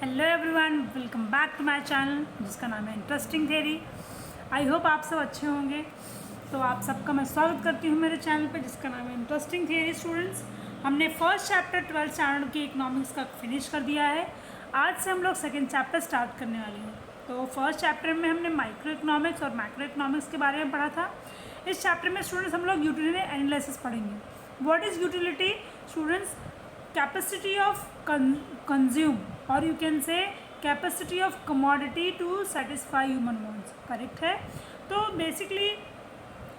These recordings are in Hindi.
Hello everyone, welcome back to my channel जिसका नाम है इंटरेस्टिंग थ्योरी। आई होप आप सब अच्छे होंगे। तो आप सबका मैं स्वागत करती हूँ मेरे चैनल पे जिसका नाम है इंटरेस्टिंग थ्योरी। स्टूडेंट्स, हमने फर्स्ट चैप्टर 12th स्टैंडर्ड की इकोनॉमिक्स का फिनिश कर दिया है। आज से हम लोग सेकेंड चैप्टर स्टार्ट करने वाले हैं। तो फर्स्ट चैप्टर में हमने माइक्रो इकोनॉमिक्स और मैक्रो इकोनॉमिक्स के बारे में पढ़ा था। इस चैप्टर में स्टूडेंट्स हम लोग यूटिलिटी एनालिसिस पढ़ेंगे। What is utility students? Capacity of consume और you can say capacity of commodity to satisfy human wants. Correct है। तो बेसिकली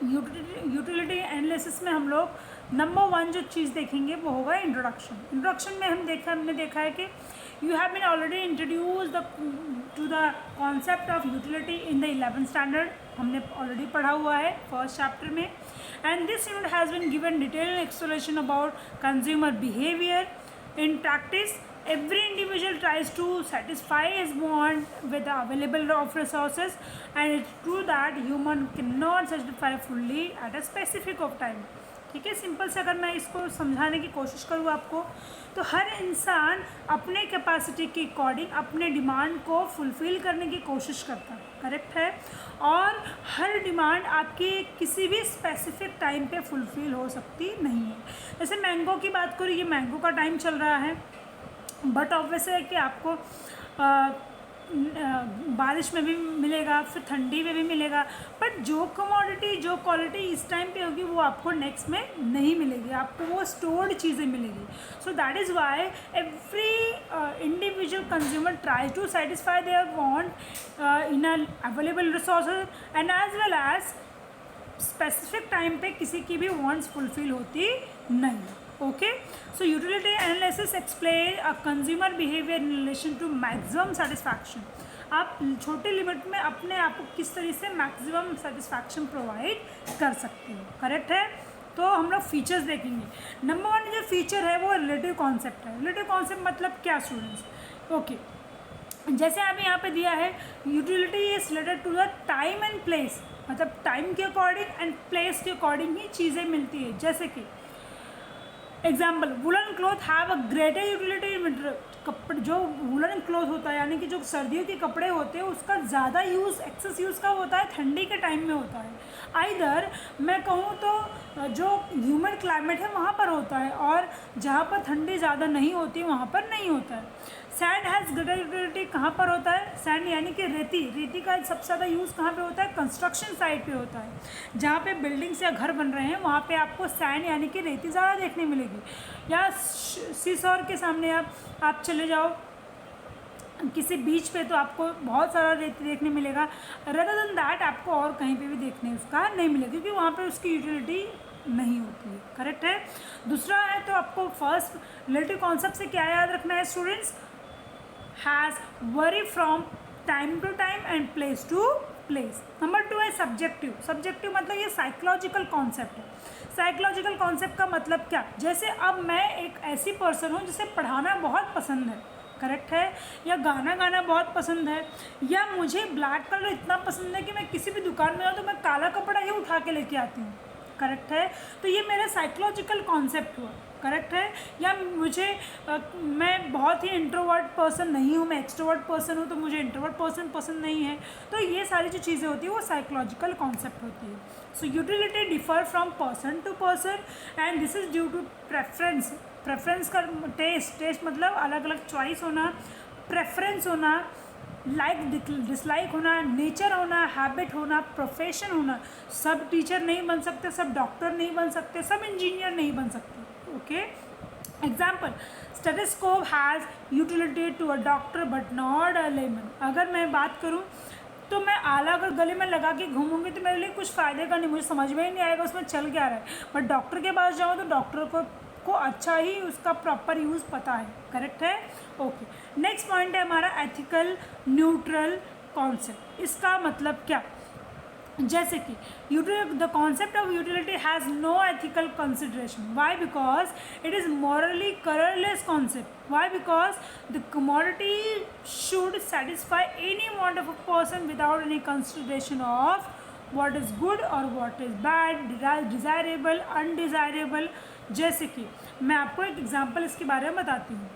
यूटिलिटी एनालिसिस में हम लोग नंबर 1 जो चीज़ देखेंगे वो होगा इंट्रोडक्शन। इंट्रोडक्शन में हमने देखा है कि you have been already introduce to the concept of utility in the 11th standard. हमने ऑलरेडी पढ़ा हुआ है फर्स्ट चैप्टर में। And this unit has been given detailed explanation about consumer behaviour. In practice, every individual tries to satisfy his want with the available of resources, and it's true that human cannot satisfy fully at a specific of time. ठीक है। सिंपल से अगर मैं इसको समझाने की कोशिश करूँ आपको, तो हर इंसान अपने कैपेसिटी के अकॉर्डिंग अपने डिमांड को फुलफ़िल करने की कोशिश करता है। करेक्ट है। और हर डिमांड आपकी किसी भी स्पेसिफिक टाइम पे फुलफ़िल हो सकती नहीं है। जैसे मैंगो की बात करूँ, ये मैंगो का टाइम चल रहा है, बट ऑब्वियस है कि आपको बारिश में भी मिलेगा, फिर ठंडी में भी मिलेगा, बट जो कमोडिटी जो क्वालिटी इस टाइम पे होगी वो आपको नेक्स्ट में नहीं मिलेगी, आपको वो स्टोर्ड चीज़ें मिलेगी। So that is why every individual consumer try to satisfy their want in available resources and as well as specific time पे किसी की भी वांट्स फुलफिल होती नहीं। Okay. So utility analysis explain a consumer behaviour in relation to maximum satisfaction. आप छोटे लिमिट में अपने आप को किस तरह से मैक्सिमम सेटिस्फैक्शन प्रोवाइड कर सकते हो। करेक्ट है। तो हम लोग फीचर्स देखेंगे। नंबर 1 जो फीचर है वो रिलेटिव कॉन्सेप्ट है। रिलेटिव कॉन्सेप्ट मतलब क्या स्टूडेंट्स? ओके, जैसे अभी यहाँ पे दिया है utility is related to the time and place, मतलब टाइम के अकॉर्डिंग एंड प्लेस के अकॉर्डिंग ही चीज़ें मिलती है। जैसे कि example, woollen cloth have a greater utility in winter. कपड़े जो वुलन क्लॉथ होता है यानी कि जो सर्दियों के कपड़े होते हैं उसका ज़्यादा यूज़, एक्सेस यूज़ कब होता है? ठंडी के टाइम में होता है। आइदर मैं कहूँ तो जो ह्यूमिड क्लाइमेट है वहाँ पर होता है, और जहाँ पर ठंडी ज़्यादा नहीं होती वहाँ पर नहीं होता है। सैंड हैज़ ग्रेटर यूटिलिटी कहाँ पर होता है? सैंड यानी कि रेती। रेती का सबसे ज़्यादा यूज़ कहाँ पे होता है? कंस्ट्रक्शन साइट पे होता है। जहाँ पे बिल्डिंग्स या घर बन रहे हैं वहाँ पे आपको सैंड यानी कि रेती ज़्यादा देखने मिलेगी। या सीसॉर के सामने आप चले जाओ किसी बीच पे तो आपको बहुत सारा रेती देखने मिलेगा। रदर देन दैट आपको और कहीं पे भी देखने उसका नहीं मिलेगा, क्योंकि वहाँ पे उसकी यूटिलिटी नहीं होती है। करेक्ट है। दूसरा है तो आपको फर्स्ट रिलेटिव कॉन्सेप्ट से क्या याद रखना है students? Has vary from time to time and place to place. Number 2 है सब्जेक्टिव। सब्जेक्टिव मतलब ये साइकोलॉजिकल कॉन्सेप्ट है। साइकोलॉजिकल कॉन्सेप्ट का मतलब क्या? जैसे अब मैं एक ऐसी पर्सन हूँ जिसे पढ़ाना बहुत पसंद है। करेक्ट है। या गाना गाना बहुत पसंद है, या मुझे ब्लैक कलर इतना पसंद है कि मैं किसी भी दुकान में जाऊँ तो मैं काला कपड़ा ही उठा के लेके आती हूँ। करेक्ट है। तो ये मेरा साइकोलॉजिकल कॉन्सेप्ट हुआ। करेक्ट है। या मैं बहुत ही इंट्रोवर्ट पर्सन नहीं हूँ, मैं एक्सट्रोवर्ट पर्सन हूँ, तो मुझे इंट्रोवर्ट पर्सन पसंद नहीं है। तो ये सारी जो चीज़ें होती है वो साइकोलॉजिकल कॉन्सेप्ट होती है। So utility differ from person to person and this is due to preference. Preference का टेस्ट मतलब अलग अलग चॉइस होना, प्रेफरेंस होना, लाइक डिसलाइक होना, नेचर होना, हैबिट होना, प्रोफेशन होना। सब टीचर नहीं बन सकते, सब डॉक्टर नहीं बन सकते, सब इंजीनियर नहीं बन सकते। Okay. Example, stethoscope has utility to a doctor but not a layman. अगर मैं बात करूँ तो मैं आला अगर गले में लगा के घूमूंगी तो मेरे लिए कुछ फ़ायदे का नहीं, मुझे समझ में ही नहीं आएगा उसमें चल क्या रहा है। बट डॉक्टर के पास जाऊँ तो डॉक्टर को अच्छा ही उसका प्रॉपर यूज़ पता है। करेक्ट है। ओके। नेक्स्ट पॉइंट है हमारा एथिकल न्यूट्रल कॉन्सेप्ट। इसका मतलब क्या? जैसे कि the concept of utility has no ethical consideration. Why? Because it is morally colourless concept. Why? Because the commodity should satisfy any want of a person without any consideration of what is good और what is bad, desirable, undesirable. जैसे कि मैं आपको एक एग्जांपल इसके बारे में बताती हूँ।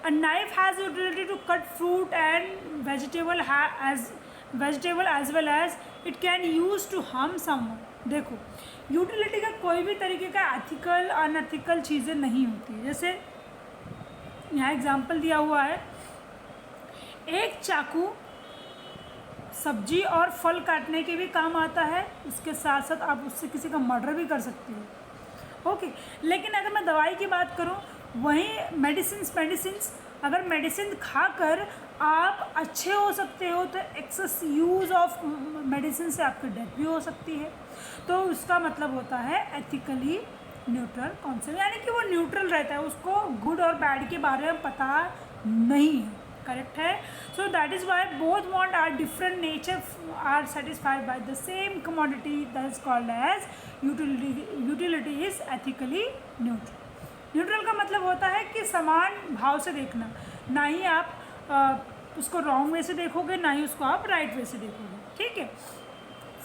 A knife has utility to cut fruit and vegetable as well as it can use to harm someone. देखो, यूटिलिटी का कोई भी तरीके का एथिकल अनएथिकल चीज़ें नहीं होती। जैसे यहाँ एग्जांपल दिया हुआ है, एक चाकू सब्जी और फल काटने के भी काम आता है, उसके साथ साथ आप उससे किसी का मर्डर भी कर सकती हो। ओके, लेकिन अगर मैं दवाई की बात करूँ, वहीं मेडिसिन्स अगर मेडिसिन खाकर आप अच्छे हो सकते हो तो एक्सेस यूज़ ऑफ मेडिसिन से आपकी डेथ भी हो सकती है। तो उसका मतलब होता है एथिकली न्यूट्रल कॉन्सेप्ट, यानी कि वो न्यूट्रल रहता है, उसको गुड और बैड के बारे में पता नहीं है। करेक्ट है। So that is why both want are different nature are satisfied by the same commodity, that is called as utility is ethically neutral. Neutral का मतलब होता है कि समान भाव से देखना, ना ही आप उसको रॉन्ग वे से देखोगे, ना ही उसको आप राइट वे से देखोगे। ठीक है।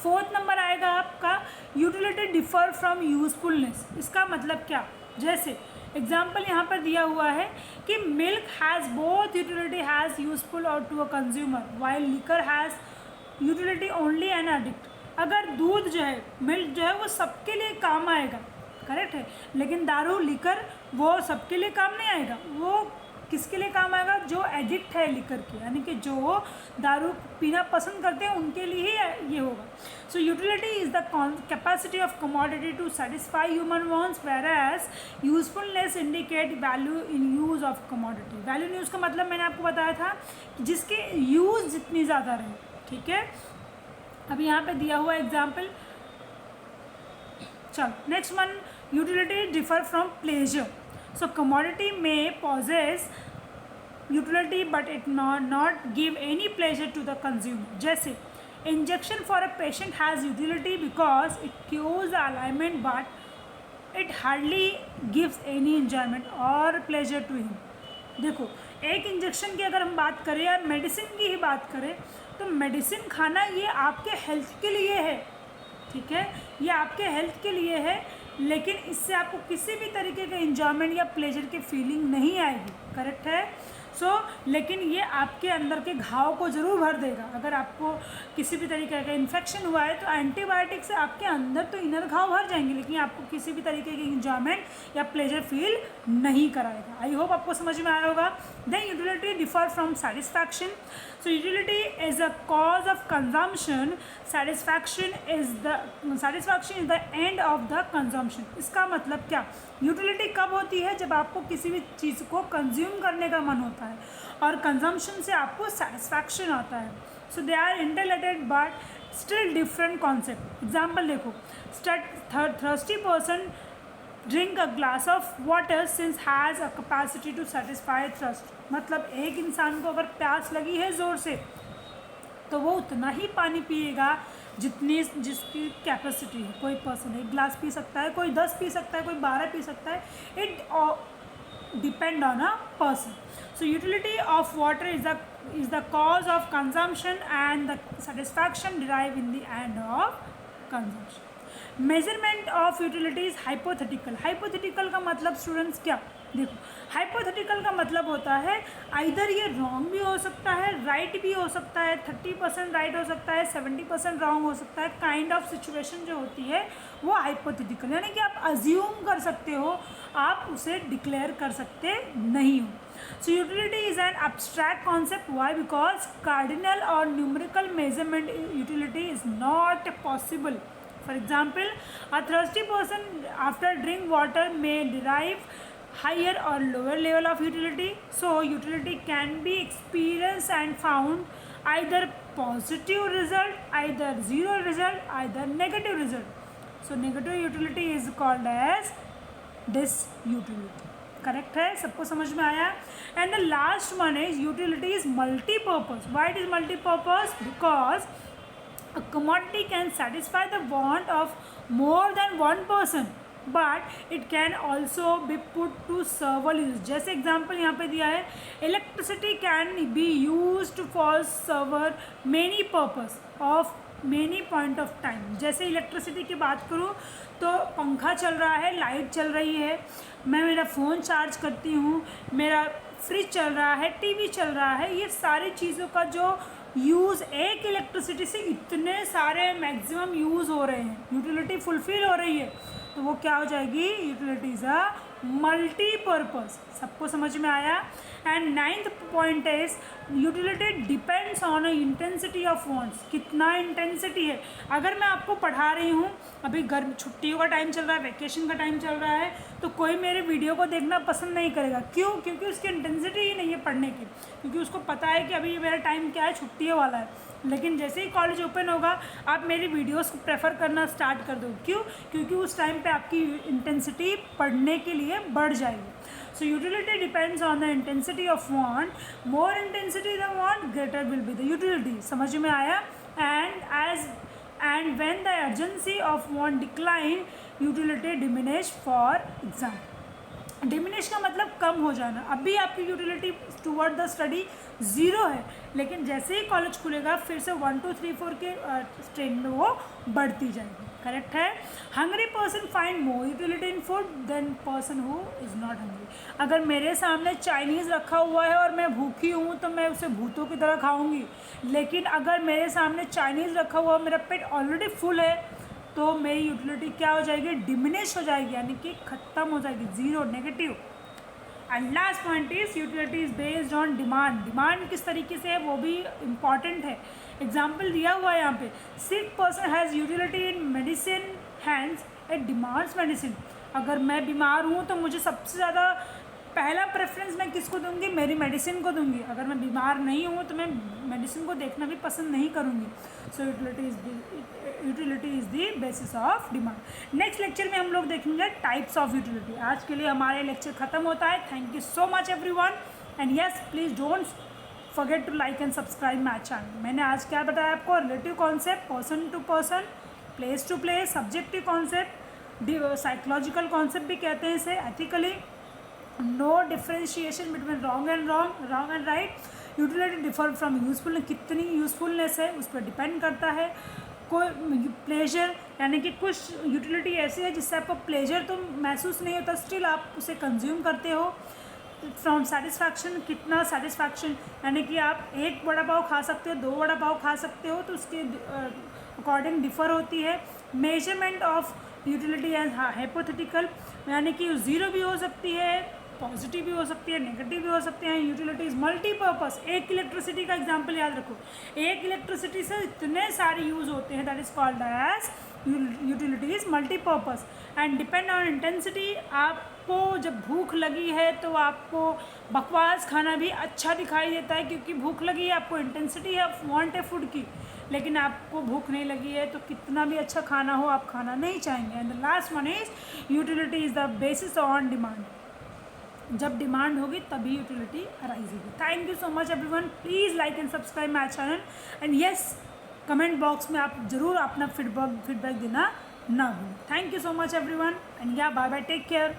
फोर्थ नंबर आएगा आपका यूटिलिटी डिफर फ्रॉम यूजफुलनेस। इसका मतलब क्या, जैसे एग्जाम्पल यहाँ पर दिया हुआ है कि milk has both utility has useful और to a consumer while liquor has utility only an addict. अगर दूध जो है, मिल्क जो है, वो सबके लिए काम आएगा, करेक्ट है, लेकिन दारू लिकर वो सबके लिए काम नहीं आएगा। वो किसके लिए काम आएगा, जो एडिक्ट है लिकर के, यानी कि जो दारू पीना पसंद करते हैं उनके लिए ही ये होगा। So utility is the capacity of commodity to satisfy human wants, whereas usefulness indicate value in use of commodity. Value in use का मतलब मैंने आपको बताया था कि जिसके यूज़ जितनी ज़्यादा रहे। ठीक है। अभी यहाँ पे दिया हुआ एग्जाम्पल, चलो next one, utility differ from pleasure. So commodity may possess utility but it not give any pleasure to the consumer. जैसे injection for a patient has utility because it cures the alignment but it hardly gives any enjoyment or pleasure to him. देखो, एक इंजेक्शन की अगर हम बात करें या मेडिसिन की ही बात करें, तो मेडिसिन खाना ये आपके हेल्थ के लिए है। ठीक है, ये आपके हेल्थ के लिए है, लेकिन इससे आपको किसी भी तरीके का इंजॉयमेंट या प्लेजर की फीलिंग नहीं आएगी। करेक्ट है। लेकिन ये आपके अंदर के घाव को ज़रूर भर देगा। अगर आपको किसी भी तरीके का इन्फेक्शन हुआ है तो एंटीबायोटिक से आपके अंदर तो इनर घाव भर जाएंगे, लेकिन आपको किसी भी तरीके की इंजॉयमेंट या प्लेजर फील नहीं कराएगा। आई होप आपको समझ में आया होगा। Then utility differ from satisfaction. So utility is a cause of consumption, satisfaction is the end of the consumption. इसका मतलब क्या, यूटिलिटी कब होती है, जब आपको किसी भी चीज़ को कंज्यूम करने का मन होता है और कंजम्पशन से आपको सेटिस्फैक्शन आता है। So they are interrelated but still different concept. Example देखो, thirsty person drink a glass of water since has a capacity to satisfy thirst. मतलब एक इंसान को अगर प्यास लगी है ज़ोर से, तो वो उतना ही पानी पिएगा जिसकी कैपेसिटी है। कोई पर्सन 1 गिलास पी सकता है, कोई 10 पी सकता है, कोई 12 पी सकता है। It depend on a person. So utility of water is the cause of consumption and the satisfaction derive in the end of consumption. Measurement of utilities hypothetical. Hypothetical का मतलब स्टूडेंट्स क्या, देखो, हाइपोथेटिकल का मतलब होता है आइदर ये रॉन्ग भी हो सकता है, राइट भी हो सकता है, 30% राइट हो सकता है, 70% रॉन्ग हो सकता है। काइंड ऑफ सिचुएशन जो होती है वो हाइपोथेटिकल, यानी कि आप अज्यूम कर सकते हो, आप उसे डिक्लेयर कर सकते नहीं हो। सो utility is an abstract concept. Why? Because cardinal or numerical measurement utility is not possible. For example, a thirsty person after drink water may derive higher or lower level of utility. So utility can be experienced and found either positive result, either zero result, either negative result. So negative utility is called as disutility. Correct है, सबको समझ में आया। And the last one is utility is multipurpose. Why it is multipurpose? Because a commodity can satisfy the want of more than one person, but it can also be put to several uses. जैसे एग्जाम्पल यहाँ पे दिया है, electricity can be used for several many purpose of many point of time. जैसे इलेक्ट्रिसिटी की बात करूँ तो पंखा चल रहा है, लाइट चल रही है, मैं मेरा फ़ोन चार्ज करती हूँ, मेरा फ्रिज चल रहा है, टीवी चल रहा है, ये सारी चीज़ों का जो यूज़ एक इलेक्ट्रिसिटी से इतने सारे मैक्सिमम यूज़ हो रहे हैं, यूटिलिटी फुलफ़िल हो रही है, तो वो क्या हो जाएगी, यूटिलिटी इज़ अ मल्टीपर्पज़। सबको समझ में आया। And ninth point is utility depends on a intensity of wants. कितना इंटेंसिटी है। अगर मैं आपको पढ़ा रही हूँ, अभी गर्म छुट्टियों का टाइम चल रहा है, वैकेशन का टाइम चल रहा है, तो कोई मेरे वीडियो को देखना पसंद नहीं करेगा। क्यों? क्योंकि उसकी इंटेंसिटी ही नहीं है पढ़ने की, क्योंकि उसको पता है कि अभी मेरा टाइम क्या है, छुट्टियों वाला है। लेकिन जैसे ही कॉलेज ओपन होगा आप मेरी वीडियोस को प्रेफर करना स्टार्ट कर दो। क्यों? क्योंकि उस टाइम पे आपकी इंटेंसिटी पढ़ने के लिए बढ़ जाएगी। So utility depends on the intensity of want. More intensity the want, greater will be the utility. समझ में आया? And when the urgency of want decline, utility diminish. For example, diminish का मतलब कम हो जाना। अभी आपकी utility toward the study zero है, लेकिन जैसे ही कॉलेज खुलेगा फिर से 1 2 3 4 के ट्रेंड में वो बढ़ती जाएगी। करेक्ट है। Hungry person find more utility in food than person who is not hungry. अगर मेरे सामने चाइनीज़ रखा हुआ है और मैं भूखी हूँ तो मैं उसे भूतों की तरह खाऊंगी, लेकिन अगर मेरे सामने चाइनीज़ रखा हुआ, मेरा पेट ऑलरेडी फुल है, तो मेरी यूटिलिटी क्या हो जाएगी, डिमिनिश हो जाएगी, यानी कि ख़त्म हो जाएगी, zero, negative. And last point is utility is based on demand. Demand किस तरीके से है वो भी इम्पॉर्टेंट है। एग्जाम्पल दिया हुआ है यहाँ पे, सिक person has utility in medicine hands it demands medicine. अगर मैं बीमार हूँ तो मुझे सबसे ज़्यादा पहला प्रेफरेंस मैं किसको दूंगी, मेरी मेडिसिन को दूंगी। अगर मैं बीमार नहीं हूँ तो मैं मेडिसिन को देखना भी पसंद नहीं करूँगी। सो utility is the basis of demand. Next lecture में हम लोग देखेंगे टाइप्स ऑफ यूटिलिटी। आज के लिए हमारे लेक्चर खत्म होता है। Thank you so much everyone, and yes please don't forget to like and subscribe my channel. मैंने आज क्या बताया आपको, relative concept, person to person, place to place, subjective concept, psychological concept भी कहते हैं इसे, ethically, no differentiation between wrong and right, utility differ from useful, कितनी यूजफुलनेस है उस पर डिपेंड करता है। कोई प्लेजर, यानी कि कुछ यूटिलिटी ऐसी है जिससे आपको प्लेजर तो महसूस नहीं होता, स्टिल आप उसे कंज्यूम करते हो। फ्रॉम सेटिस्फैक्शन, कितना सेटिस्फैक्शन, यानी कि आप एक वड़ा पाव खा सकते हो, 2 वड़ा पाव खा सकते हो, तो उसके अकॉर्डिंग डिफ़र होती है। Measurement of utility as hypothetical, यानी कि ज़ीरो भी हो सकती है, पॉजिटिव भी हो सकती है, नेगेटिव भी हो सकते हैं। Utility is multipurpose. एक इलेक्ट्रिसिटी का एग्जांपल याद रखो, एक इलेक्ट्रिसिटी से इतने सारे यूज़ होते हैं, that is called as utility is multipurpose. And depend on intensity. आपको जब भूख लगी है तो आपको बकवास खाना भी अच्छा दिखाई देता है, क्योंकि भूख लगी है, आपको इंटेंसिटी है, वांट है फूड की। लेकिन आपको भूख नहीं लगी है तो कितना भी अच्छा खाना हो आप खाना नहीं चाहेंगे। And the last one is utility is the basis on demand. जब डिमांड होगी तभी यूटिलिटी अराइज होगी। Thank you so much everyone, please like and subscribe my channel, and yes comment box में आप ज़रूर अपना फीडबैक देना ना भूलें। Thank you so much everyone, and या बाय बाय, टेक केयर।